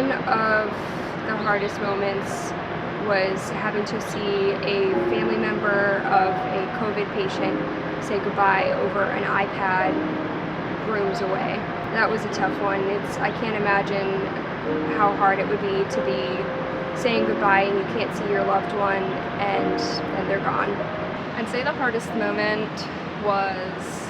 One of the hardest moments was having to see a family member of a COVID patient say goodbye over an iPad rooms away. That was a tough one. I can't imagine how hard it would be to be saying goodbye and you can't see your loved one and then they're gone. I'd say the hardest moment was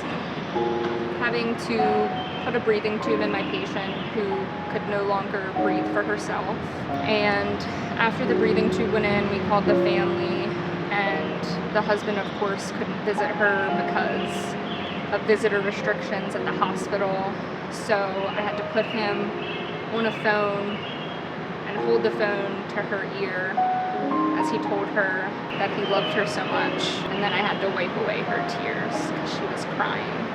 having to put a breathing tube in my patient who could no longer breathe for herself. And after the breathing tube went in, we called the family, and the husband, of course, couldn't visit her because of visitor restrictions at the hospital. So I had to put him on a phone and hold the phone to her ear as he told her that he loved her so much. And then I had to wipe away her tears because she was crying.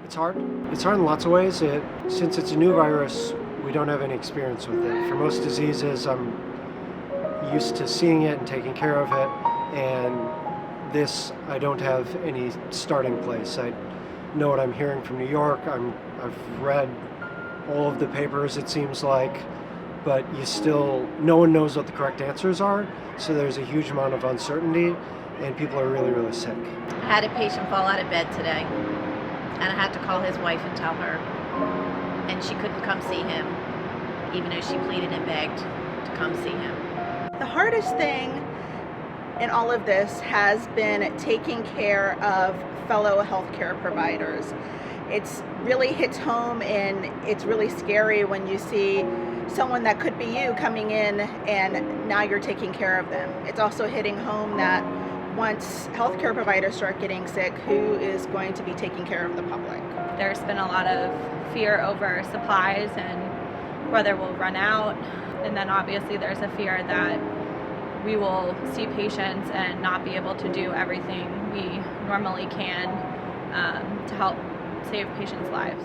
It's hard. It's hard in lots of ways. Since it's a new virus, we don't have any experience with it. For most diseases, I'm used to seeing it and taking care of it, and this, I don't have any starting place. I know what I'm hearing from New York. I've read all of the papers, it seems like, but no one knows what the correct answers are, so there's a huge amount of uncertainty, and people are really, really sick. I had a patient fall out of bed today, and I had to call his wife and tell her, and she couldn't come see him, even though she pleaded and begged to come see him. The hardest thing in all of this has been taking care of fellow healthcare providers. It's really hits home, and it's really scary when you see someone that could be you coming in and now you're taking care of them. It's also hitting home that once healthcare providers start getting sick, who is going to be taking care of the public? There's been a lot of fear over supplies and whether we'll run out. And then obviously there's a fear that we will see patients and not be able to do everything we normally can to help save patients' lives.